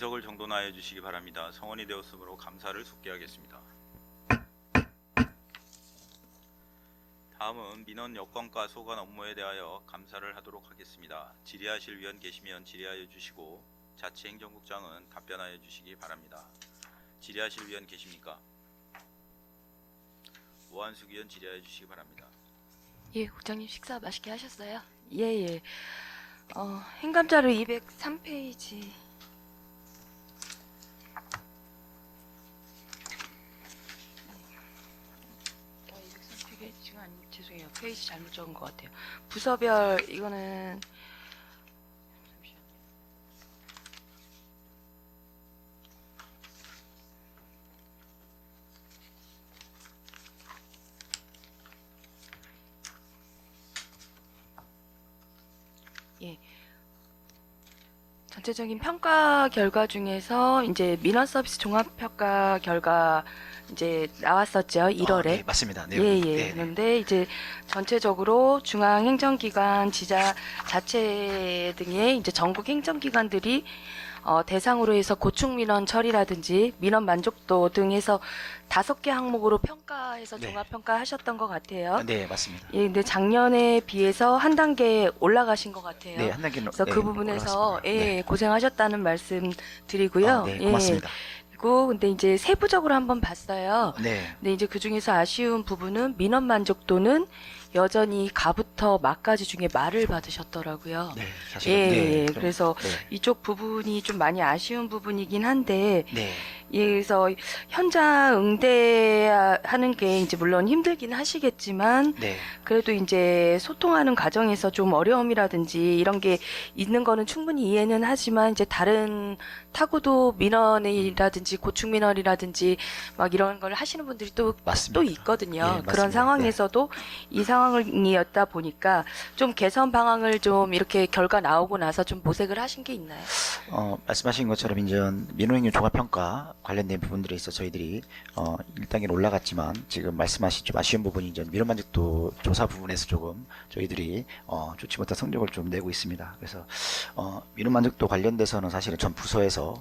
의석을 정돈하여 주시기 바랍니다. 성원이 되었으므로 감사를 숙기하겠습니다. 다음은 민원 여건과 소관 업무에 대하여 감사를 하도록 하겠습니다. 질의하실 위원 계시면 질의하여 주시고 자치 행정국장은 답변하여 주시기 바랍니다. 질의하실 위원 계십니까? 오한숙 위원 질의하여 주시기 바랍니다. 예, 국장님 식사 맛있게 하셨어요? 예, 예. 행감자료 203페이지. 203페이지가 아니고 죄송해요. 페이지 잘못 적은 것 같아요. 부서별 이거는 잠시만요. 예. 전체적인 평가 결과 중에서 민원 서비스 종합 평가 결과 나왔었죠. 1월에. 네, 맞습니다. 네, 예, 예. 네, 그런데 전체적으로 중앙행정기관, 자체 등의 전국 행정기관들이 대상으로 해서 고충 민원 처리라든지 민원 만족도 등 해서 5개 항목으로 평가해서 네. 종합평가하셨던 것 같아요. 네, 맞습니다. 예, 근데 작년에 비해서 한 단계 올라가신 것 같아요. 네, 한 단계. 그래서 그 부분에서 올라갔습니다. 네. 고생하셨다는 말씀 드리고요. 네, 예. 고맙습니다. 그리고 근데 세부적으로 한번 봤어요. 네, 근데 그 중에서 아쉬운 부분은 민원 만족도는 여전히 가부터 막까지 중에 말을 받으셨더라고요. 네, 사실. 예, 네, 예. 좀, 그래서 네, 이쪽 부분이 좀 많이 아쉬운 부분이긴 한데, 네, 예, 그래서 현장 응대하는 게 물론 힘들긴 하시겠지만, 네, 그래도 소통하는 과정에서 좀 어려움이라든지 이런 게 있는 거는 충분히 이해는 하지만 다른 타구도 민원이라든지 고충 민원이라든지 막 이런 걸 하시는 분들이 또 맞습니다. 있거든요. 예, 맞습니다. 그런 상황에서도 이 상황이었다 보니까 좀 개선 방안을 좀 이렇게 결과 나오고 나서 좀 모색을 하신 게 있나요? 말씀하신 것처럼 민원행위 종합평가 관련된 부분들에 있어 저희들이 1단계는 올라갔지만 지금 말씀하신 좀 아쉬운 부분이 민원 만족도 조사 부분에서 조금 저희들이 좋지 못한 성적을 좀 내고 있습니다. 그래서 민원 만족도 관련돼서는 사실은 전 부서에서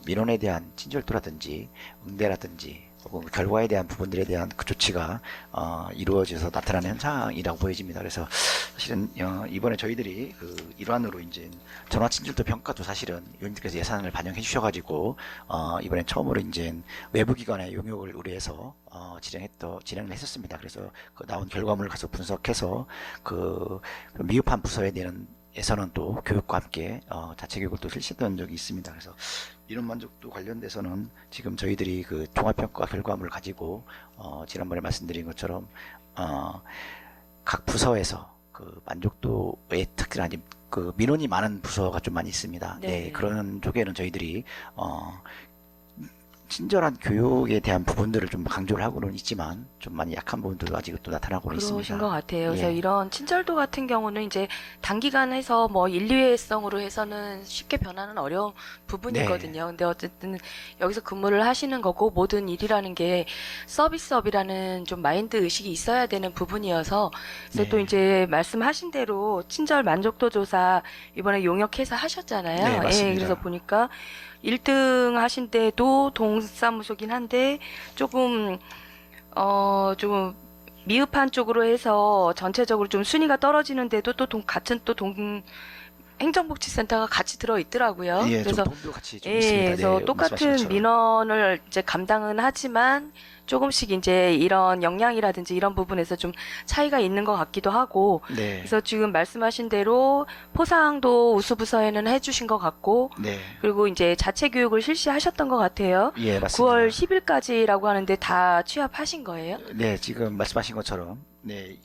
민원에 대한 친절도라든지 응대라든지 혹은 결과에 대한 부분들에 대한 그 조치가 이루어져서 나타나는 현상이라고 보여집니다. 그래서 사실은 이번에 저희들이 그 일환으로 전화 친절도 평가도 사실은 위원님께서 예산을 반영해 주셔가지고 이번에 처음으로 외부 기관의 용역을 의뢰해서 진행을 했었습니다. 그래서 그 나온 결과물을 가서 분석해서 그 미흡한 부서에 대한 에서는 또 교육과 함께 자체 교육을 또 실시했던 적이 있습니다. 그래서 민원 만족도 관련돼서는 지금 저희들이 그 종합평가 결과물을 가지고 지난번에 말씀드린 것처럼 각 부서에서 그 만족도의 특히나 그 민원이 많은 부서가 좀 많이 있습니다. 네. 네, 그런 쪽에는 저희들이 친절한 교육에 대한 부분들을 좀 강조를 하고는 있지만 좀 많이 약한 부분들도 아직 또 나타나고는 있습니다. 그러신 것 같아요. 그래서 예. 이런 친절도 같은 경우는 단기간 해서 뭐 일회성으로 해서는 쉽게 변하는 어려운 부분이거든요. 근데 어쨌든 여기서 근무를 하시는 거고 모든 일이라는 게 서비스업이라는 좀 마인드 의식이 있어야 되는 부분이어서 그래서 네. 또 말씀하신 대로 친절 만족도 조사 이번에 용역해서 하셨잖아요. 네, 맞습니다. 예, 그래서 보니까 1등 하신 때도 동사무소긴 한데 조금 미흡한 쪽으로 해서 전체적으로 좀 순위가 떨어지는데도 같은 행정복지센터가 같이 들어 있더라고요. 예, 그래서 좀 돈도 같이 좀 예, 있습니다. 그래서 네, 똑같은 말씀하신 것처럼. 민원을 감당은 하지만 조금씩 이런 역량이라든지 이런 부분에서 좀 차이가 있는 것 같기도 하고 네. 그래서 지금 말씀하신 대로 포상도 우수부서에는 해주신 것 같고 네. 그리고 자체 교육을 실시하셨던 것 같아요. 예, 맞습니다. 9월 10일까지라고 하는데 다 취합하신 거예요? 네, 지금 말씀하신 것처럼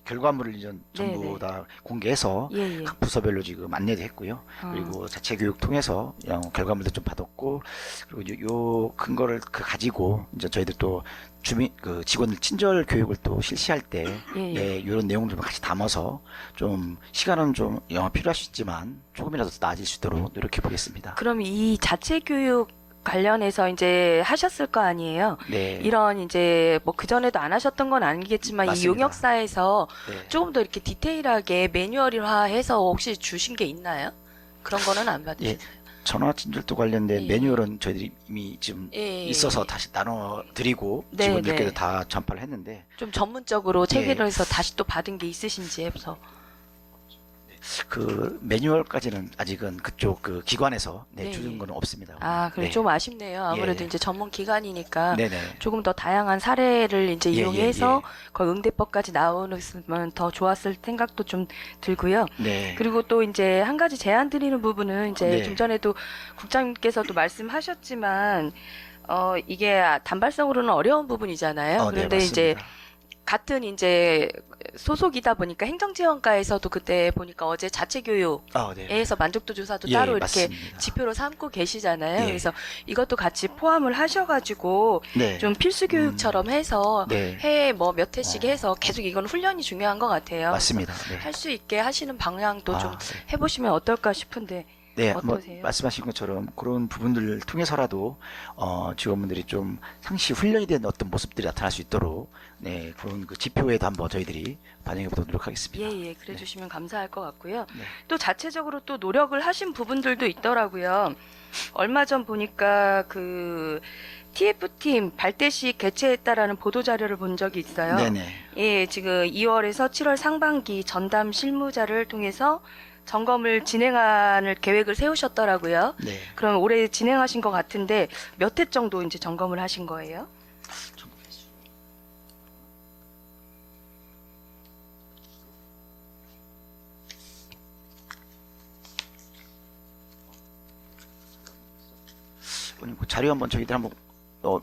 결과물을 전부 네, 네. 다 공개해서 예, 예. 각 부서별로 지금 안내도 했고요. 그리고 자체 교육 통해서 결과물도 좀 받았고 그리고 요 근거를 가지고 저희들 또 직원들 친절 교육을 또 실시할 때 예, 예. 이런 내용들을 같이 담아서 좀 시간은 좀 필요할 수 있지만 조금이라도 더 나아질 수 있도록 노력해 보겠습니다. 그럼 이 자체 교육 관련해서 하셨을 거 아니에요? 네. 이런 뭐 그전에도 안 하셨던 건 아니겠지만 이 맞습니다. 용역사에서 네. 조금 더 이렇게 디테일하게 매뉴얼화해서 혹시 주신 게 있나요? 그런 거는 안 받으셨어요? 전화 진술도 관련된 예. 매뉴얼은 저희들이 이미 지금 예. 있어서 다시 나눠드리고 네, 직원들께도 네. 다 전파를 했는데 좀 전문적으로 예. 체계를 해서 다시 또 받은 게 있으신지 해서. 그 매뉴얼까지는 아직은 그쪽 그 기관에서 네, 주는 예. 거는 없습니다. 아, 그래 네. 좀 아쉽네요. 아무래도 예. 이제 전문 기관이니까 네네. 조금 더 다양한 사례를 이제 예, 이용해서 예, 거의 응대법까지 나오면 더 좋았을 생각도 좀 들고요. 네. 그리고 또 이제 한 가지 제안 드리는 부분은 이제 네. 좀 전에도 국장님께서도 말씀하셨지만 이게 단발성으로는 어려운 부분이잖아요. 네, 그런데 이제 맞습니다. 같은 이제 소속이다 보니까 행정지원과에서도 그때 보니까 어제 자체교육에서 네. 만족도 조사도 예, 따로 이렇게 맞습니다. 지표로 삼고 계시잖아요. 예. 그래서 이것도 같이 포함을 하셔가지고 네. 좀 필수 교육처럼 해서 네. 해에 뭐 몇 회씩 해서 계속 이건 훈련이 중요한 것 같아요. 맞습니다. 네. 할 수 있게 하시는 방향도 좀 네. 해보시면 어떨까 싶은데. 네, 뭐 어떠세요? 말씀하신 것처럼 그런 부분들을 통해서라도 직원분들이 좀 상시 훈련이 된 어떤 모습들이 나타날 수 있도록 네, 그런 그 지표에도 한번 저희들이 반영해 보도록 노력하겠습니다. 예, 그래 주시면 감사할 것 같고요. 네. 또 자체적으로 또 노력을 하신 부분들도 있더라고요. 얼마 전 보니까 그 TF팀 발대식 개최했다라는 보도 자료를 본 적이 있어요. 네네. 예, 지금 2월에서 7월 상반기 전담 실무자를 통해서 점검을 진행할 계획을 세우셨더라고요. 네. 그럼 올해 진행하신 것 같은데 몇 회 정도 이제 점검을 하신 거예요? 오늘 그 자료 한번 저희들 한번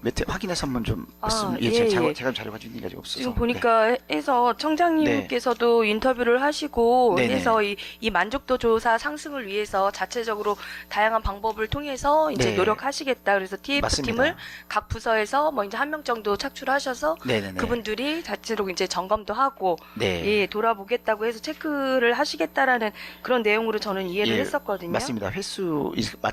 몇 회 확인해서 한번 좀 말씀. 예, 제가 예. 자료 가지고 있는 게 아직 없어서. 지금 보니까 해서 청장님께서도 인터뷰를 하시고 네네. 해서 이 만족도 조사 상승을 위해서 자체적으로 다양한 방법을 통해서 이제 네. 노력하시겠다. 그래서 TF팀을 맞습니다. 각 부서에서 뭐 이제 한 명 정도 착출하셔서 네네네. 그분들이 자체로 이제 점검도 하고 네. 예, 돌아보겠다고 해서 체크를 하시겠다라는 그런 내용으로 저는 이해를 예, 했었거든요. 맞습니다.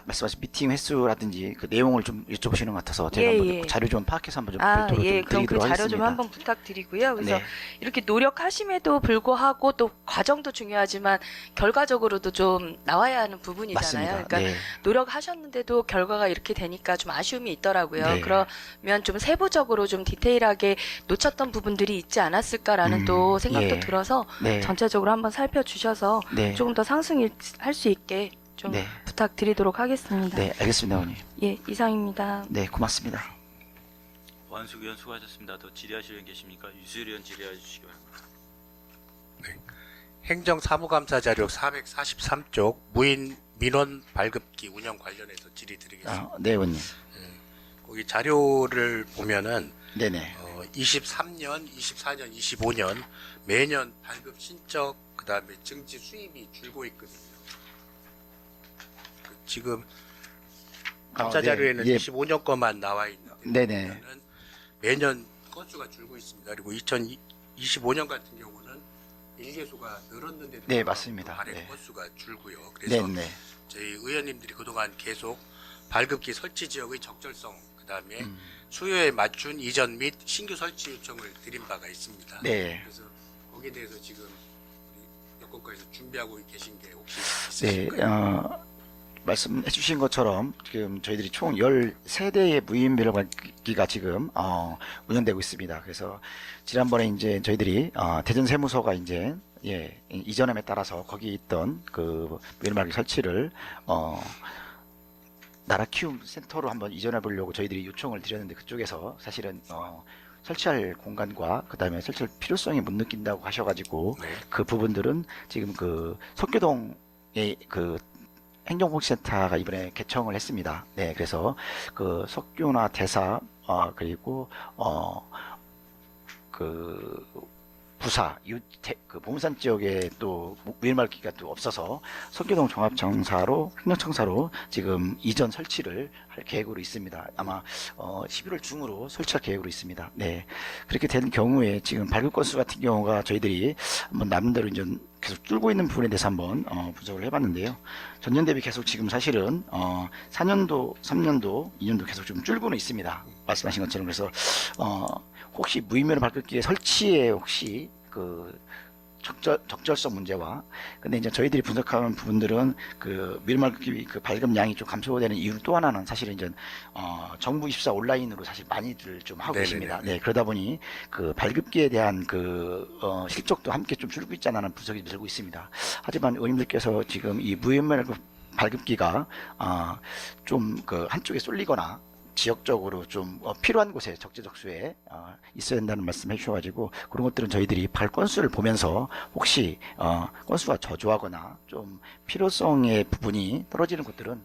말씀하신 미팅 횟수라든지 그 내용을 좀 여쭤보시는 것 같아서 제가 예, 한번 예. 자료 좀 파악해서 한번 좀 아, 별도로 예, 좀 그럼 그 드리도록 자료 좀 하겠습니다. 한번 부탁드리고요. 그래서 네. 이렇게 노력하심에도 불구하고 또 과정도 중요하지만 결과적으로도 좀 나와야 하는 부분이잖아요. 맞습니다. 그러니까 네. 노력하셨는데도 결과가 이렇게 되니까 좀 아쉬움이 있더라고요. 네. 그러면 좀 세부적으로 좀 디테일하게 놓쳤던 부분들이 있지 않았을까라는 또 생각도 예. 들어서 네. 전체적으로 한번 살펴주셔서 네. 조금 더 상승할 수 있게 좀 네. 부탁드리도록 하겠습니다. 네, 알겠습니다, 어머니. 예, 이상입니다. 네, 고맙습니다. 원숙 의원 수고하셨습니다. 더 질의하실 의원 계십니까? 유수일 의원 질의해 주시기 바랍니다. 행정사무감사 자료 443쪽 무인 민원 발급기 운영 관련해서 질의드리겠습니다. 네, 의원님. 거기 자료를 보면은 네네. 23년, 24년, 25년 매년 발급 신청 그다음에 증지 수입이 줄고 있거든요. 지금 감사 네. 자료에는 예. 25년 것만 나와 있는데 네네. 보면은 매년 건수가 줄고 있습니다. 그리고 2025년 같은 경우는 일개수가 늘었는데 네, 맞습니다. 발행 네. 건수가 줄고요. 그래서 네네. 저희 의원님들이 그동안 계속 발급기 설치 지역의 적절성 그다음에 수요에 맞춘 이전 및 신규 설치 요청을 드린 바가 있습니다. 네. 그래서 거기에 대해서 지금 우리 여권과에서 준비하고 계신 게 혹시 네, 있으실까요? 말씀해 주신 것처럼 지금 저희들이 총 13대의 무인 민원기가 지금 운영되고 있습니다. 그래서 지난번에 이제 저희들이 대전 세무서가 이제 이전함에 따라서 거기 있던 그 민원기 설치를 나라 키움 센터로 한번 이전해 보려고 저희들이 요청을 드렸는데 그쪽에서 사실은 설치할 공간과 그다음에 설치할 필요성이 못 느낀다고 하셔가지고 네. 그 부분들은 지금 그 석교동의 그 행정복지센터가 이번에 개청을 했습니다. 네, 그래서 그 석교나 대사 그리고 그 부사, 그 봉산 지역에 또 무인마을기가 또 없어서 석교동 종합청사로 행정청사로 지금 이전 설치를 할 계획으로 있습니다. 아마 11월 중으로 설치할 계획으로 있습니다. 네, 그렇게 된 경우에 지금 발급 건수 같은 경우가 저희들이 한번 나름대로 이제 계속 줄고 있는 부분에 대해서 한번 분석을 해봤는데요. 전년 대비 계속 지금 사실은 4년도, 3년도, 2년도 계속 좀 줄고는 있습니다. 말씀하신 것처럼. 그래서 혹시 무인면허 발급기의 설치에 혹시 그 적절성 문제와 근데 이제 저희들이 분석하는 부분들은 그 미르마르기 그 발급량이 좀 감소되는 이유 또 하나는 사실은 이제 정부 24 온라인으로 사실 많이들 좀 하고 네네네. 계십니다. 네, 그러다 보니 그 발급기에 대한 실적도 함께 좀 줄고 있지 않나는 분석이 들고 있습니다. 하지만 의원님들께서 지금 이 무인말급 발급기가 좀 그 한쪽에 쏠리거나 지역적으로 좀 필요한 곳에 적재적소에 있어야 된다는 말씀 해주셔가지고 그런 것들은 저희들이 발 건수를 보면서 혹시 건수가 저조하거나 좀 필요성의 부분이 떨어지는 곳들은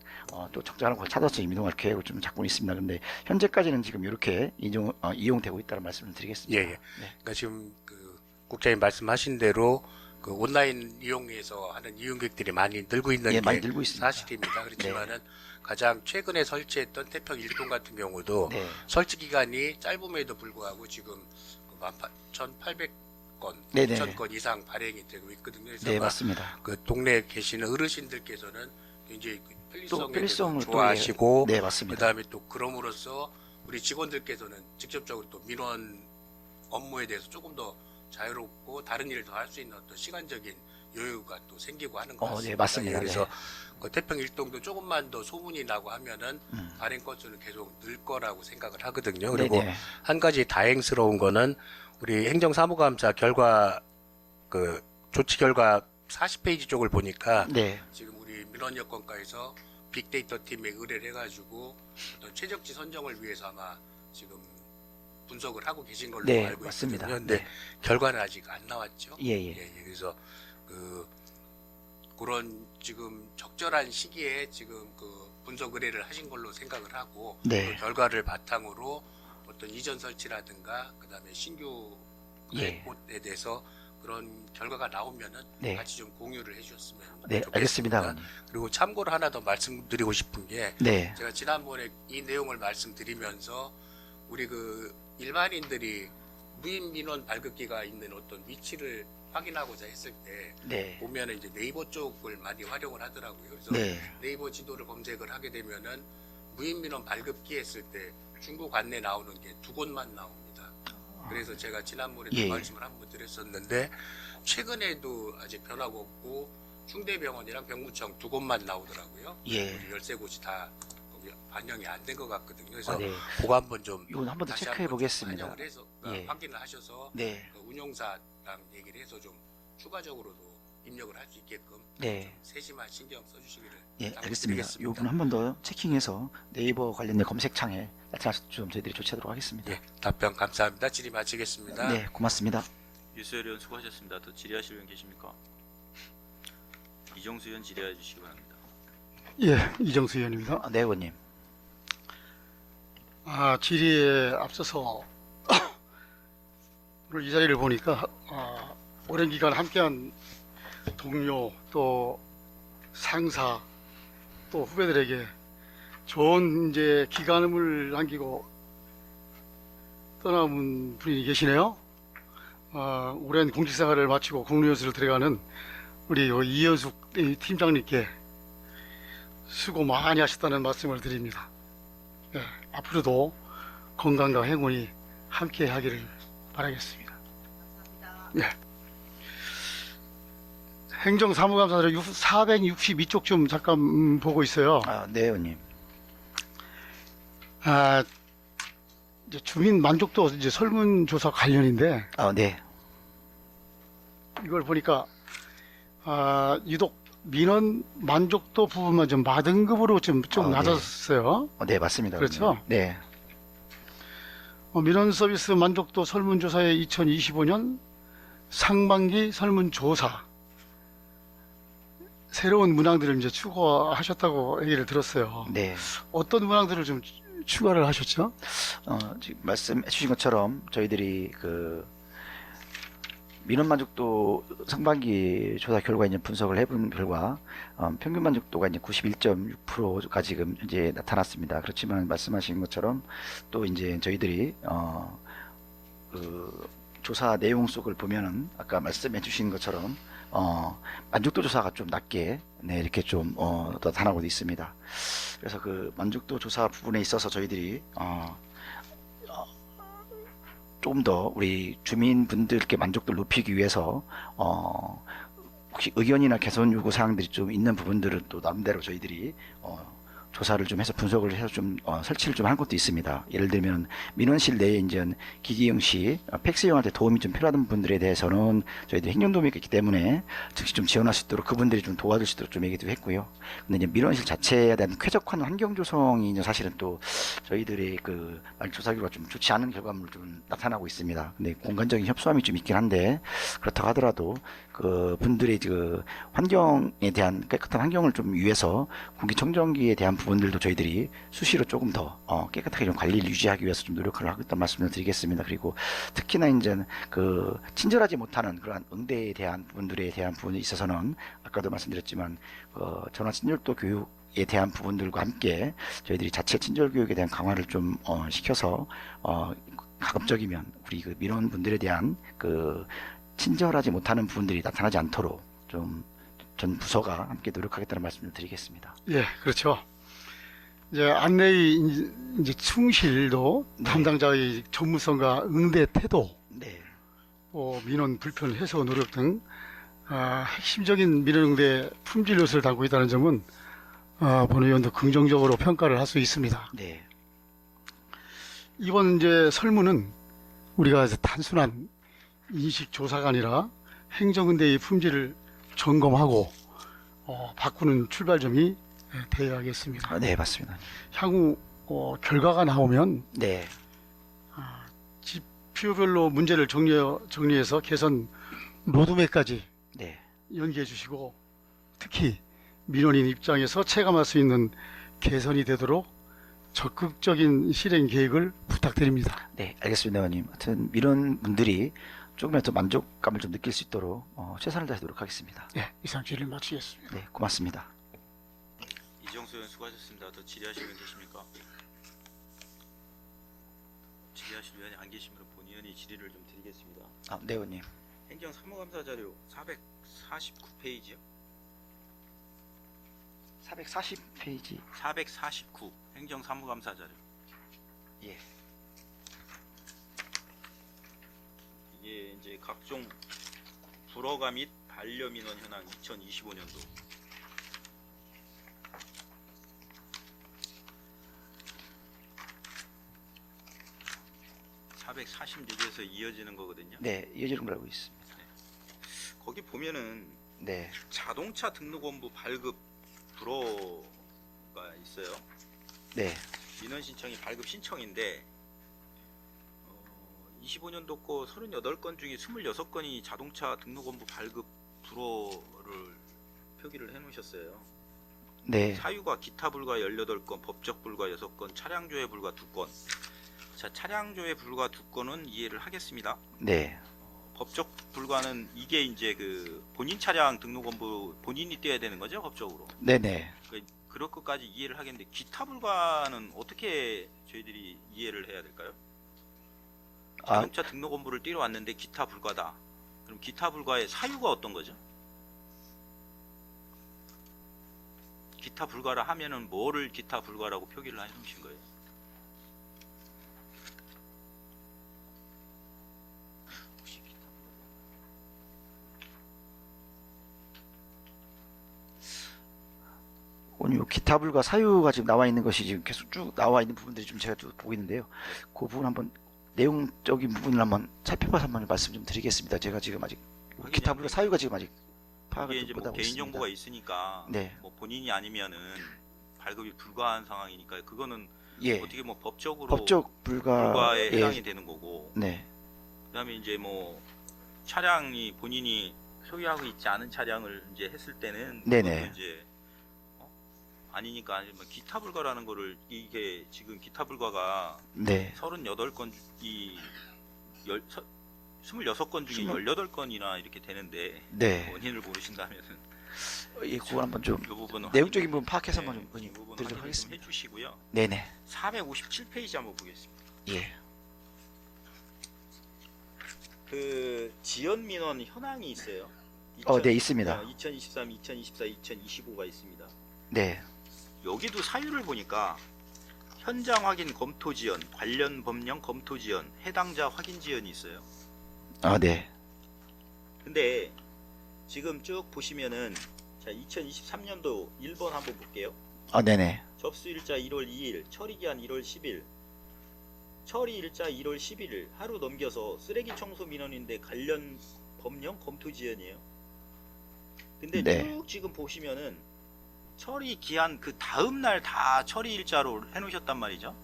또 적절한 곳을 찾아서 이동할 계획을 좀 잡고 있습니다. 근데 현재까지는 지금 이렇게 이용되고 있다는 말씀을 드리겠습니다. 예, 예. 그러니까 지금 그 국장님 말씀하신 대로 그 온라인 이용해서 하는 이용객들이 많이 늘고 있는 예, 게 많이 늘고 있습니다. 사실입니다. 그렇지만은 가장 최근에 설치했던 태평 1동 같은 경우도 네. 설치 기간이 짧음에도 불구하고 지금 1,800건, 네네. 2,000건 이상 발행이 되고 있거든요. 그래서 네, 아마 맞습니다. 그 동네에 계시는 어르신들께서는 굉장히 그 또 편리성에 편리성을 또 좋아하시고 네, 맞습니다. 그다음에 또 그럼으로써 우리 직원들께서는 직접적으로 또 민원 업무에 대해서 조금 더 자유롭고 다른 일을 더 할 수 있는 어떤 시간적인 여유가 또 생기고 하는 것 같습니다. 네, 맞습니다. 예, 그래서 네. 그 태평 일동도 조금만 더 소문이 나고 하면은 발행 건수는 계속 늘 거라고 생각을 하거든요. 그리고 네네. 한 가지 다행스러운 거는 우리 행정사무감사 결과 그 조치 결과 40페이지 쪽을 보니까 네. 지금 우리 민원여건과에서 빅데이터 팀에 의뢰를 해가지고 어떤 최적지 선정을 위해서 아마 지금 분석을 하고 계신 걸로 네, 알고 맞습니다. 있거든요. 근데 네. 결과는 아직 안 나왔죠. 예. 그래서 그런 지금 적절한 시기에 지금 그 분석 의뢰를 하신 걸로 생각을 하고 네. 그 결과를 바탕으로 어떤 이전 설치라든가 그다음에 신규 예. 곳에 대해서 그런 결과가 나오면은 네. 같이 좀 공유를 해주셨으면 네, 좋겠습니다. 알겠습니다. 의원님. 그리고 참고로 하나 더 말씀드리고 싶은 게 네. 제가 지난번에 이 내용을 말씀드리면서 우리 그 일반인들이 무인 민원 발급기가 있는 어떤 위치를 확인하고자 했을 때 네. 보면은 이제 네이버 쪽을 많이 활용을 하더라고요. 그래서 네. 네이버 지도를 검색을 하게 되면은 무인 민원 발급기 했을 때 중국 안내 나오는 게 2곳만 나옵니다. 그래서 제가 지난번에도 예. 말씀을 한번 드렸었는데 최근에도 아직 변화가 없고 충대병원이랑 병무청 2곳만 나오더라고요. 예. 우리 13곳이 다 거기 반영이 안 된 것 같거든요. 그래서 네. 그거 한번 좀 이건 한 번 더 다시 체크해 한번 좀 보겠습니다. 반영을 해서 예. 확인을 하셔서 네. 그 운용사랑 얘기를 해서 좀 추가적으로도 입력을 할 수 있게끔 네. 좀 세심한 신경 써주시기를 예, 알겠습니다. 부탁드리겠습니다. 이 부분 한 번 더 체킹해서 네이버 관련된 검색창에 나타나서 좀 저희들이 조치하도록 하겠습니다. 예, 답변 감사합니다. 질의 마치겠습니다. 네, 고맙습니다. 유수열 의원 수고하셨습니다. 더 질의하실 의원 계십니까? 이정수 의원 질의해 주시기 바랍니다. 예, 이정수 의원입니다. 네, 의원님. 질의에 앞서서 오늘 이 자리를 보니까 오랜 기간 함께한 동료 또 상사 또 후배들에게 좋은 이제 기간을 남기고 떠나온 분이 계시네요. 오랜 공직생활을 마치고 국무연수를 들어가는 우리 이현숙 팀장님께 수고 많이 하셨다는 말씀을 드립니다. 네, 앞으로도 건강과 행운이 함께 하기를 바라겠습니다. 네. 행정사무감사를 462쪽 좀 잠깐 보고 있어요. 네, 의원님. 이제 주민 만족도 이제 설문조사 관련인데 네. 이걸 보니까 유독 민원 만족도 부분만 좀 마등급으로 좀 네. 낮았어요. 네, 맞습니다. 그렇죠? 의원님. 네. 민원 서비스 만족도 설문조사의 2025년 상반기 설문조사 새로운 문항들을 이제 추가하셨다고 얘기를 들었어요. 네. 어떤 문항들을 좀 추가를 하셨죠? 지금 말씀해 주신 것처럼 저희들이 그 민원 만족도 상반기 조사 결과 이제 분석을 해본 결과 평균 만족도가 이제 91.6%가 지금 이제 나타났습니다. 그렇지만 말씀하신 것처럼 또 이제 저희들이 그 조사 내용 속을 보면은 아까 말씀해 주신 것처럼 만족도 조사가 좀 낮게 네, 이렇게 좀 나타나고 있습니다. 그래서 그 만족도 조사 부분에 있어서 저희들이 조금 더 우리 주민분들께 만족도를 높이기 위해서 혹시 의견이나 개선 요구 사항들이 좀 있는 부분들은 또 나름대로 저희들이 조사를 좀 해서 분석을 해서 좀 설치를 좀 한 것도 있습니다. 예를 들면 민원실 내에 이제 기기형 시 팩스형한테 도움이 좀 필요한 분들에 대해서는 저희들이 행정도움이 있기 때문에 즉시 좀 지원할 수 있도록 그분들이 좀 도와줄 수 있도록 좀 얘기도 했고요. 근데 이제 민원실 자체에 대한 쾌적한 환경 조성이 이제 사실은 또 저희들의 그 조사 결과 좀 좋지 않은 결과물을 좀 나타나고 있습니다. 근데 공간적인 협소함이 좀 있긴 한데 그렇다고 하더라도 그 분들의 그 환경에 대한 깨끗한 환경을 좀 위해서 공기청정기에 대한 부분들도 저희들이 수시로 조금 더 깨끗하게 좀 관리를 유지하기 위해서 좀 노력을 하겠다는 말씀을 드리겠습니다. 그리고 특히나 이제 그 친절하지 못하는 그러한 응대에 대한 부분들에 대한 부분에 있어서는 아까도 말씀드렸지만 전화 친절도 교육에 대한 부분들과 함께 저희들이 자체 친절 교육에 대한 강화를 좀 시켜서 가급적이면 우리 그 민원분들에 대한 그 친절하지 못하는 부분들이 나타나지 않도록 좀 전 부서가 함께 노력하겠다는 말씀을 드리겠습니다. 예, 그렇죠. 이제 안내의 이제 충실도 담당자의 전문성과 응대 태도, 네, 민원 불편 해소 노력 등 핵심적인 민원 응대 품질 요소를 담고 있다는 점은 본 의원도 긍정적으로 평가를 할 수 있습니다. 네, 이번 이제 설문은 우리가 이제 단순한 인식 조사가 아니라 행정응대의 품질을 점검하고 바꾸는 출발점이 되어야겠습니다. 네, 맞습니다. 향후 결과가 나오면 네, 지표별로 문제를 정리해서 개선 로드맵까지 네, 연기해 주시고 특히 민원인 입장에서 체감할 수 있는 개선이 되도록 적극적인 실행 계획을 부탁드립니다. 네, 알겠습니다, 의원님. 하여튼 민원분들이 조금이라도 만족감을 좀 느낄 수 있도록 최선을 다해 노력하겠습니다. 네, 이상 질의를 마치겠습니다. 네, 고맙습니다. 이정수 의원 수고하셨습니다. 더 질의하실 의원 계십니까? 질의하실 의원이 안 계시면 본 의원이 질의를 좀 드리겠습니다. 네, 의원님. 행정 사무감사 자료 449페이지요. 440페이지. 449 행정 사무감사 자료. 예. 이게 이제 각종 불허가 및 반려민원 현황 2025년도. (446에서) 이어지는 거거든요. 네, 이어지는 걸 알고 있습니다. 거기 보면은 네, 자동차 등록원부 발급 불허가 있어요. 네, 민원 신청이 발급 신청인데 25년도 거 38건 중에 26건이 자동차 등록원부 발급 불허를 표기를 해 놓으셨어요. 네, 사유가 기타 불가 18건, 법적 불가 6건, 차량 조회 불가 2건. 자, 차량 조회 불가 2건은 이해를 하겠습니다. 네, 법적 불가는 이게 이제 그 본인 차량 등록원부 본인이 떼야 되는 거죠, 법적으로. 네, 네. 그럴 것까지 이해를 하겠는데 기타 불가는 어떻게 저희들이 이해를 해야 될까요? 자동차 등록원부를 떼러 왔는데 기타 불가다. 그럼 기타 불가의 사유가 어떤 거죠? 기타 불가라 하면은 뭐를 기타 불가라고 표기를 해놓으신 거예요? 혹시 기타 오늘 기타 불가 사유가 지금 나와 있는 것이 지금 계속 쭉 나와 있는 부분들이 좀 제가 좀 보고 있는데요. 그 부분 한번 내용적인 부분을 한번 살펴봐서 한번 말씀 좀 드리겠습니다. 제가 지금 아직 기타 불가 사유가 지금 아직 파악을 이게 좀 이제 뭐 못하고 개인 있습니다. 정보가 있으니까 네. 뭐 본인이 아니면은 발급이 불가한 상황이니까 그거는 예, 어떻게 뭐 법적으로 법적 불가에 해당이 예, 되는 거고. 네, 그다음에 이제 뭐 차량이 본인이 소유하고 있지 않은 차량을 이제 했을 때는 네네. 그것도 이제 아니니까 아니면 기타 불가라는 거를 이게 지금 기타 불가가 네, 38건 이 26건 중에 18건이나 이렇게 되는데 네. 원인을 모르신다면은 이 부분 한번 좀 이 부분은 내용적인 부분 파악해서 네, 한번 좀 이 부분 드리도록 확인 좀 하겠습니다. 해주시고요. 네네, 457페이지 한번 보겠습니다. 예, 그 지연 민원 현황이 있어요. 네, 있습니다. 2023, 2024, 2025가 있습니다. 네, 여기도 사유를 보니까 현장 확인 검토 지연, 관련 법령 검토 지연, 해당자 확인 지연이 있어요. 아, 네. 근데 지금 쭉 보시면은 자 2023년도 1번 한번 볼게요. 아, 네네. 접수일자 1월 2일, 처리기한 1월 10일, 처리일자 1월 11일 하루 넘겨서 쓰레기 청소 민원인데 관련 법령 검토 지연이에요. 근데 네. 쭉 지금 보시면은 처리 기한 그 다음 날 다 처리일자로 해놓으셨단 말이죠.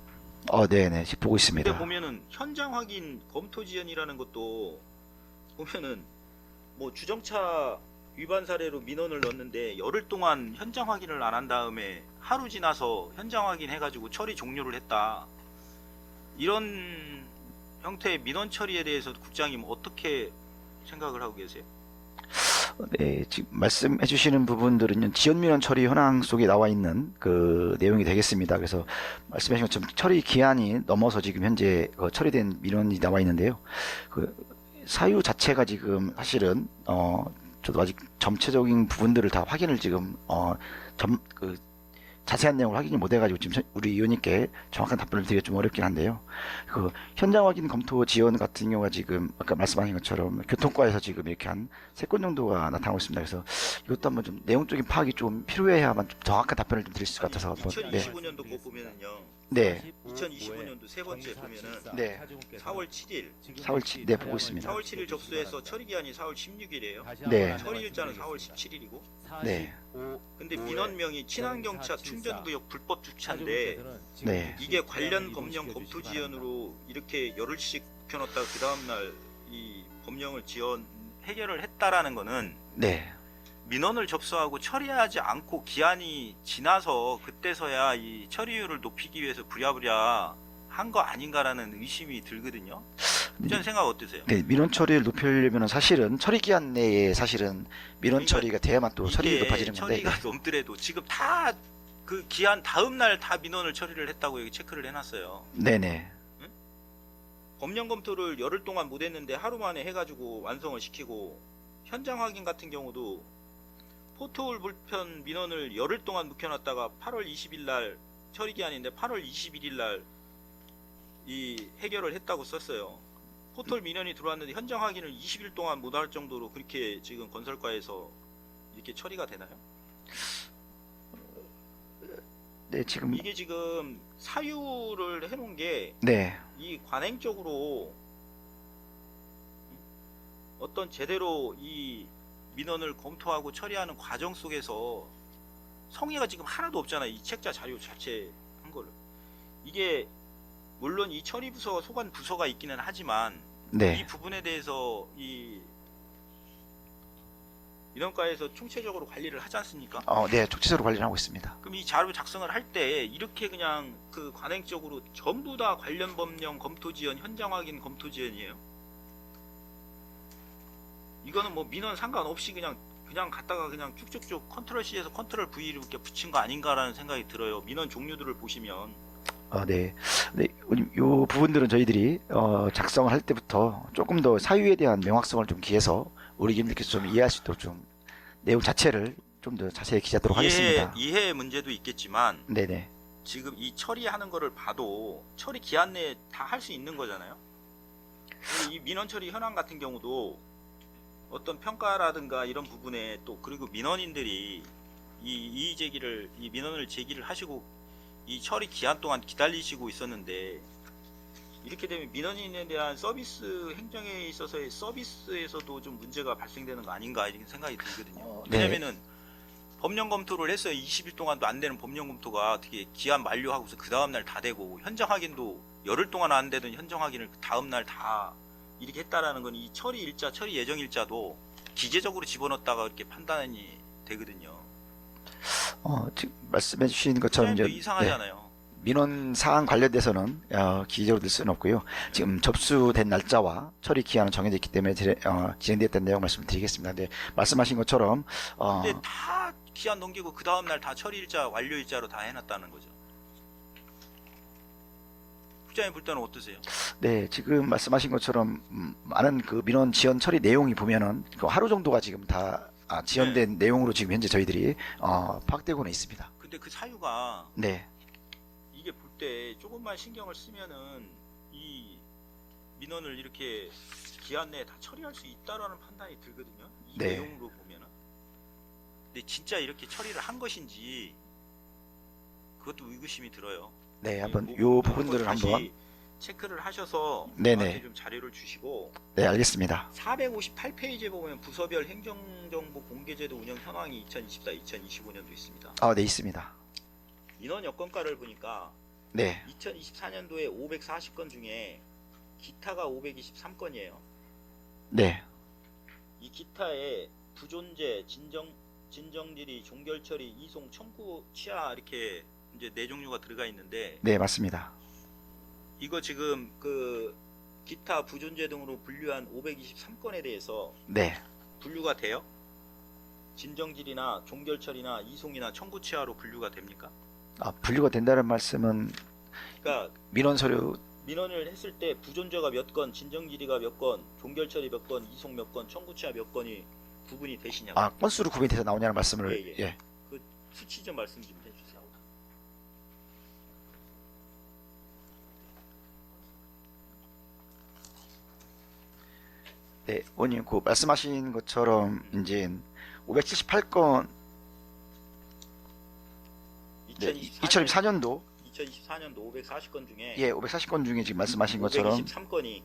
네네. 지금 보고 근데 있습니다. 보면은 현장 확인 검토 지연이라는 것도 보면은 뭐 주정차 위반 사례로 민원을 넣었는데 열흘 동안 현장 확인을 안 한 다음에 하루 지나서 현장 확인해가지고 처리 종료를 했다. 이런 형태의 민원 처리에 대해서 국장님 어떻게 생각을 하고 계세요? 네, 지금 말씀해 주시는 부분들은 지연민원 처리 현황 속에 나와 있는 그 내용이 되겠습니다. 그래서 말씀하신 것처럼 처리 기한이 넘어서 지금 현재 처리된 민원이 나와 있는데요. 그 사유 자체가 지금 사실은 저도 아직 전체적인 부분들을 다 확인을 지금 자세한 내용을 확인이 못 해가지고 지금 우리 의원님께 정확한 답변을 드리기가 좀 어렵긴 한데요. 그 현장 확인 검토 지원 같은 경우가 지금 아까 말씀하신 것처럼 교통과에서 지금 이렇게 한 3건 정도가 나타나고 있습니다. 그래서 이것도 한번 좀 내용적인 파악이 좀 필요해야만 좀 정확한 답변을 좀 드릴 수 있을 것 같아서 한번. 네. 2025년도 거 보면은요. 네. 2025년도 세 번째 보면은 네. 4월 7일, 4월 7일, 네, 보고 있습니다. 4월 7일 접수해서 처리 기한이 4월 16일이에요. 네. 처리 일자는 4월 17일이고. 네. 근데 민원명이 친환경차 충전구역 불법 주차인데 네. 이게 관련 법령 검토 지연으로 이렇게 열흘씩 묵혀놨다가 그 다음날 이 법령을 지연 해결을 했다라는 거는 네. 민원을 접수하고 처리하지 않고 기한이 지나서 그때서야 이 처리율을 높이기 위해서 부랴부랴 한 거 아닌가라는 의심이 들거든요. 저는 생각 어떠세요? 네, 민원 처리를 높이려면 사실은 처리 기한 내에 사실은 민원 그러니까 처리가 돼야만 또 처리율이 이게 높아지는 건데. 처리가 넘더라도 지금 다 그 기한 다음 날 다 민원을 처리를 했다고 여기 체크를 해놨어요. 네네. 법령 검토를 열흘 동안 못했는데 하루 만에 해가지고 완성을 시키고 현장 확인 같은 경우도 포토홀 불편 민원을 열흘 동안 묵혀놨다가 8월 20일 날 처리 기한인데 8월 21일 날 이 해결을 했다고 썼어요. 포털 민원이 들어왔는데 현장 확인을 20일 동안 못할 정도로 그렇게 지금 건설과에서 이렇게 처리가 되나요? 네, 지금. 이게 지금 사유를 해놓은 게 네. 이 관행적으로 어떤 제대로 이 민원을 검토하고 처리하는 과정 속에서 성의가 지금 하나도 없잖아요. 이 책자 자료 자체 한 걸로. 이게 물론 이 처리 부서와 소관 부서가 있기는 하지만 이 네. 부분에 대해서 이 민원과에서 총체적으로 관리를 하지 않습니까? 네, 촉지서로 관리를 하고 있습니다. 그럼 이 자료 작성을 할 때 이렇게 그냥 그 관행적으로 전부 다 관련 법령 검토 지연, 현장 확인 검토 지연이에요? 이거는 뭐 민원 상관없이 그냥 갖다가 그냥 쭉쭉쭉 컨트롤 C에서 컨트롤 V로 이렇게 붙인 거 아닌가라는 생각이 들어요. 민원 종류들을 보시면. 네. 네, 요 부분들은 저희들이 작성을 할 때부터 조금 더 사유에 대한 명확성을 좀 기해서 우리 님들께서 좀 이해할 수 있도록 좀 내용 자체를 좀 더 자세히 기재하도록 하겠습니다. 이해의 문제도 있겠지만 네네. 지금 이 처리하는 거를 봐도 처리 기한 내에 다 할 수 있는 거잖아요. 이 민원 처리 현황 같은 경우도 어떤 평가라든가 이런 부분에 또 그리고 민원인들이 이 민원을 제기를 하시고 이 처리 기한 동안 기다리시고 있었는데 이렇게 되면 민원인에 대한 서비스 행정에 있어서의 서비스에서도 좀 문제가 발생되는 거 아닌가 이런 생각이 들거든요. 네. 왜냐면은 법령 검토를 했어요. 20일 동안도 안 되는 법령 검토가 어떻게 기한 만료하고서 그 다음날 다 되고 현장 확인도 열흘 동안 안 되던 현장 확인을 그 다음날 다 이렇게 했다라는 건 이 처리 일자, 처리 예정 일자도 기계적으로 집어넣었다가 이렇게 판단이 되거든요. 지금 말씀해 주신 것처럼 이제 이상하잖아요. 민원 사항 관련돼서는 기계적으로 될 수는 없고요. 지금 접수된 날짜와 처리 기한은 정해져 있기 때문에 진행됐다는 내용 말씀드리겠습니다. 근데 말씀하신 것처럼 근데 다 기한 넘기고 그 다음날 다 처리 일자, 완료 일자로 다 해놨다는 거죠. 국장님 볼 때는 어떠세요? 네, 지금 말씀하신 것처럼 많은 그 민원 지연 처리 내용이 보면은 그 하루 정도가 지금 다 지연된 내용으로 지금 현재 저희들이 파악되고는 있습니다. 근데 그 사유가 네. 이게 볼 때 조금만 신경을 쓰면은 이 민원을 이렇게 기한 내에 다 처리할 수 있다라는 판단이 들거든요. 이 네. 내용으로 보면은. 근데 진짜 이렇게 처리를 한 것인지 그것도 의구심이 들어요. 네, 한번 이 요 부분도 부분들을 다시 한번. 체크를 하셔서 네네. 저한테 좀 자료를 주시고 네, 알겠습니다. 458페이지에 보면 부서별 행정정보 공개제도 운영 현황이 2024-2025년도 있습니다. 아, 네, 있습니다. 민원 여건가를 보니까 네, 2024년도에 540건 중에 기타가 523건이에요. 네, 이 기타에 부존재, 진정질의, 종결처리, 이송, 청구, 취하 이렇게 이제 네 종류가 들어가 있는데 네, 맞습니다. 이거 지금 그 기타 부존재 등으로 분류한 523건에 대해서 네, 분류가 돼요? 진정질이나 종결처리나 이송이나 청구 취하로 분류가 됩니까? 아, 분류가 된다는 말씀은 그러니까 민원 서류. 민원을 했을 때 부존재가 몇 건, 진정질의가 몇 건, 종결처리 몇 건, 이송 몇 건, 청구 취하 몇 건이 구분이 되시냐고. 아, 건수로 구분이 돼서 나오냐는 말씀을. 예, 예. 예. 그 수치 좀 말씀 좀 해주세요. 네, 원님 그 말씀하신 것처럼 이제 578건, 네, 2024년도 2024년도 540건 중에 예, 540건 중에 지금 말씀하신 것처럼 523건에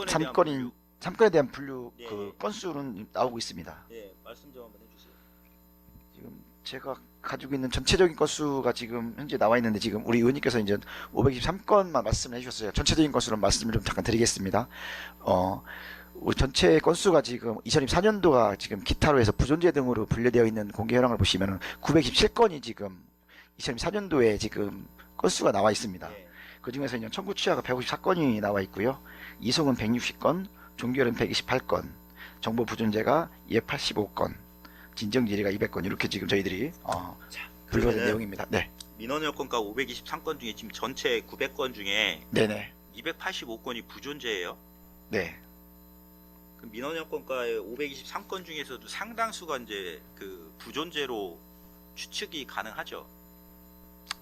대한 3건인 3건에 대한 분류 예, 그 예. 건수는 나오고 있습니다. 예, 말씀 좀 한번 해주세요. 지금 제가 가지고 있는 전체적인 건수가 지금 현재 나와 있는데 지금 우리 의원님께서 이제 523건만 말씀을 해주셨어요. 전체적인 건수로 말씀을 좀 잠깐 드리겠습니다. 우리 전체 건수가 지금 2024년도가 지금 기타로 해서 부존재 등으로 분류되어 있는 공개 현황을 보시면은 917건이 지금 2024년도에 지금 건수가 나와 있습니다. 예, 그 중에서 이제 청구 취하가 154건이 나와 있고요. 이송은 160건, 종결은 128건, 정보 부존재가 285건, 진정질의가 200건 이렇게 지금 저희들이 분류된 그러면은 내용입니다. 네, 민원 여건가 523건 중에 지금 전체 900건 중에 네네, 285건이 부존재예요. 네, 그 민원 여건가의 523건 중에서도 상당수가 이제 그 부존재로 추측이 가능하죠.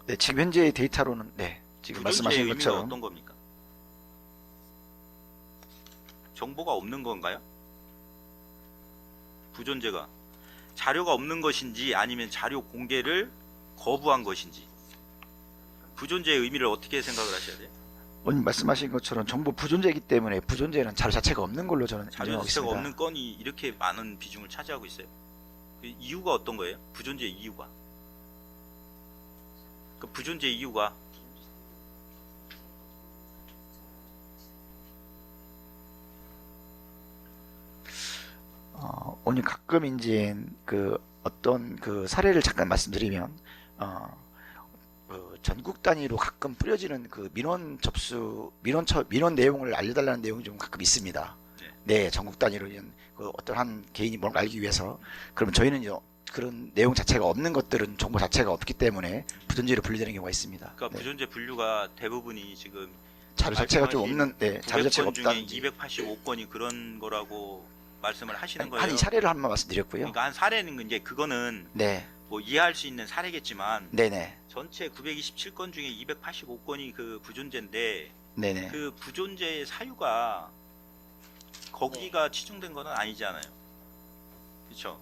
네. 지금 현재의 데이터로는 네, 지금 부존재의 말씀하신 의미가 것처럼 어떤 겁니까? 정보가 없는 건가요? 부존재가 자료가 없는 것인지 아니면 자료 공개를 거부한 것인지 부존재의 의미를 어떻게 생각을 하셔야 돼요? 원님 말씀하신 것처럼 정보 부존재이기 때문에 부존재는 자료 자체가 없는 걸로 저는 자료 인정하고 자체가 있습니다. 없는 건이 이렇게 많은 비중을 차지하고 있어요. 그 이유가 어떤 거예요? 부존재 이유가. 그 부존재 이유가 오늘 가끔 이제 그 어떤 그 사례를 잠깐 말씀드리면 그 전국 단위로 가끔 뿌려지는 그 민원 접수 민원 내용을 알려달라는 내용이 좀 가끔 있습니다. 네, 전국 단위로 이제 그 어떤 한 개인이 뭔가 알기 위해서 그러면 저희는 이제 그런 내용 자체가 없는 것들은 정보 자체가 없기 때문에 부존재로 분류되는 경우가 있습니다. 그러니까 네. 부존재 분류가 대부분이 지금 자료 자체가 좀 말씀하신 없는 네, 자료 자체가 900건 중에 없다든지 285건이 그런 거라고 말씀을 하시는 거예요. 한 이 사례를 한번 말씀드렸고요. 그러니까 한 사례는 이제 그거는 네, 뭐 이해할 수 있는 사례겠지만 네네, 전체 927건 중에 285건이 그 부존재인데 네네. 그 부존재의 사유가 거기가 치중된 건 아니잖아요. 그렇죠?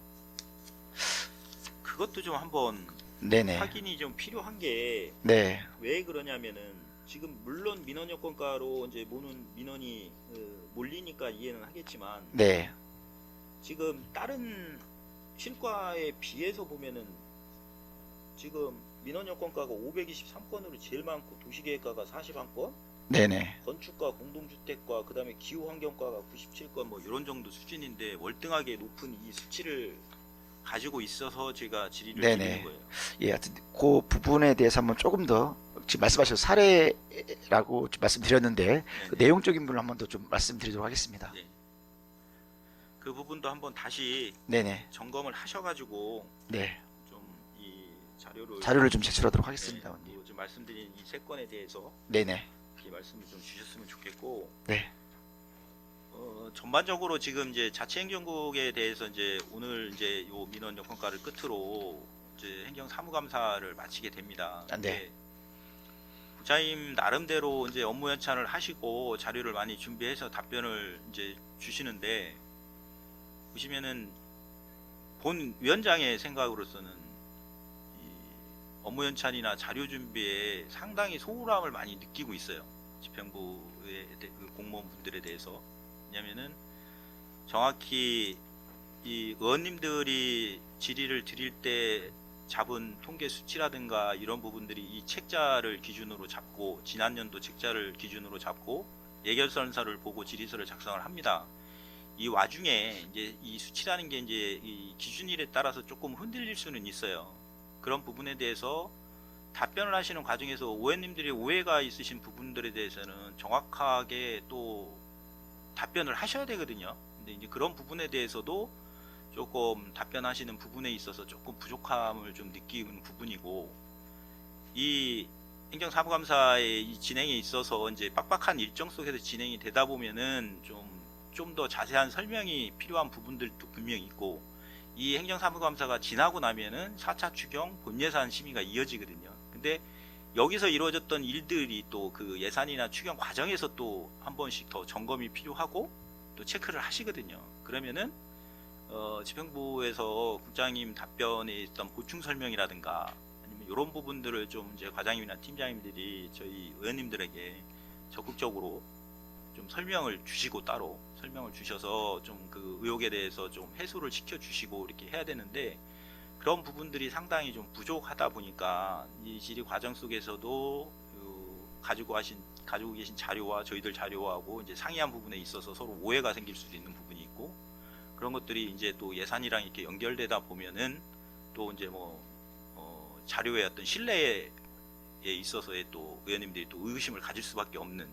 그것도 좀 한번 네네. 확인이 좀 필요한 게 네. 왜 그러냐면은 지금 물론 민원 여건가로 이제 모는 민원이 몰리니까 이해는 하겠지만 네. 지금 다른 실과에 비해서 보면은 지금 민원 여건가가 523건으로 제일 많고 도시계획과가 41건, 네네. 건축과 공동주택과 그다음에 기후환경과가 97건 뭐 이런 정도 수준인데 월등하게 높은 이 수치를 가지고 있어서 제가 질의를 네네. 드리는 거예요. 예, 하여튼 그 부분에 대해서 한번 조금 더 지금 말씀하신 사례라고 좀 말씀드렸는데 그 네네. 내용적인 부분을 한번 더 좀 말씀드리도록 하겠습니다. 네. 그 부분도 한번 다시 네네. 점검을 하셔가지고 네. 좀 이 자료를 자료를 좀 제출하도록 하겠습니다. 네, 원님. 지금 말씀드린 이 세 건에 대해서 네네. 이렇게 말씀을 좀 주셨으면 좋겠고 네. 전반적으로 지금 이제 자치행정국에 대해서 이제 오늘 이제 요 민원 여건가를 끝으로 이제 행정사무감사를 마치게 됩니다. 아, 네. 국장님 나름대로 이제 업무 연찬을 하시고 자료를 많이 준비해서 답변을 이제 주시는데 보시면은 본 위원장의 생각으로서는 이 업무 연찬이나 자료 준비에 상당히 소홀함을 많이 느끼고 있어요. 집행부의 그 공무원분들에 대해서. 왜냐면은 정확히 이 의원님들이 질의를 드릴 때 잡은 통계 수치라든가 이런 부분들이 이 책자를 기준으로 잡고 지난 연도 책자를 기준으로 잡고 예결선서를 보고 질의서를 작성을 합니다. 이 와중에 이제 이 수치라는 게 이제 이 기준일에 따라서 조금 흔들릴 수는 있어요. 그런 부분에 대해서 답변을 하시는 과정에서 의원님들이 오해가 있으신 부분들에 대해서는 정확하게 또 답변을 하셔야 되거든요. 근데 이제 그런 부분에 대해서도 조금 답변하시는 부분에 있어서 조금 부족함을 좀 느끼는 부분이고, 이 행정사무감사의 이 진행에 있어서 이제 빡빡한 일정 속에서 진행이 되다 보면은 좀 더 자세한 설명이 필요한 부분들도 분명히 있고, 이 행정사무감사가 지나고 나면은 4차 추경 본예산 심의가 이어지거든요. 근데 여기서 이루어졌던 일들이 또 그 예산이나 추경 과정에서 또 한 번씩 더 점검이 필요하고 또 체크를 하시거든요. 그러면은 집행부에서 국장님 답변에 있던 보충 설명이라든가 아니면 이런 부분들을 좀 이제 과장님이나 팀장님들이 저희 의원님들에게 적극적으로 좀 설명을 주시고 따로 설명을 주셔서 좀 그 의혹에 대해서 좀 해소를 시켜 주시고 이렇게 해야 되는데, 그런 부분들이 상당히 좀 부족하다 보니까 이 질의 과정 속에서도 가지고 계신 자료와 저희들 자료하고 이제 상이한 부분에 있어서 서로 오해가 생길 수도 있는 부분이 있고, 그런 것들이 이제 또 예산이랑 이렇게 연결되다 보면은 또 이제 자료의 어떤 신뢰에 있어서의 또 의원님들이 또 의구심을 가질 수밖에 없는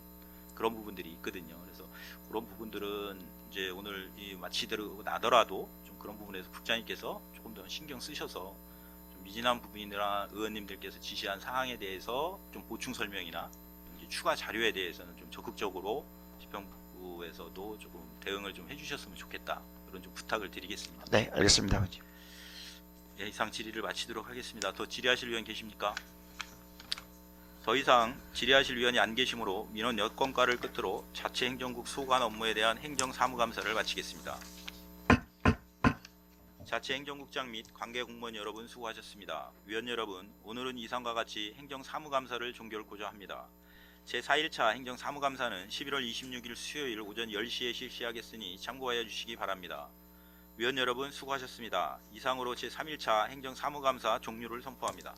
그런 부분들이 있거든요. 그래서 그런 부분들은 이제 오늘 이 마치대로 나더라도 좀 그런 부분에서 국장님께서 조금 더 신경 쓰셔서 좀 미진한 부분이나 의원님들께서 지시한 사항에 대해서 좀 보충 설명이나 이제 추가 자료에 대해서는 좀 적극적으로 집행부에서도 조금 대응을 좀 해주셨으면 좋겠다, 그런 좀 부탁을 드리겠습니다. 네, 알겠습니다. 예, 이상 질의를 마치도록 하겠습니다. 더 질의하실 의원 계십니까? 더 이상 질의하실 위원이 안 계시므로 민원 여건과를 끝으로 자체 행정국 소관 업무에 대한 행정사무감사를 마치겠습니다. 자체 행정국장 및 관계 공무원 여러분 수고하셨습니다. 위원 여러분, 오늘은 이상과 같이 행정사무감사를 종결코자 합니다. 제4일차 행정사무감사는 11월 26일 수요일 오전 10시에 실시하겠으니 참고하여 주시기 바랍니다. 위원 여러분 수고하셨습니다. 이상으로 제3일차 행정사무감사 종료를 선포합니다.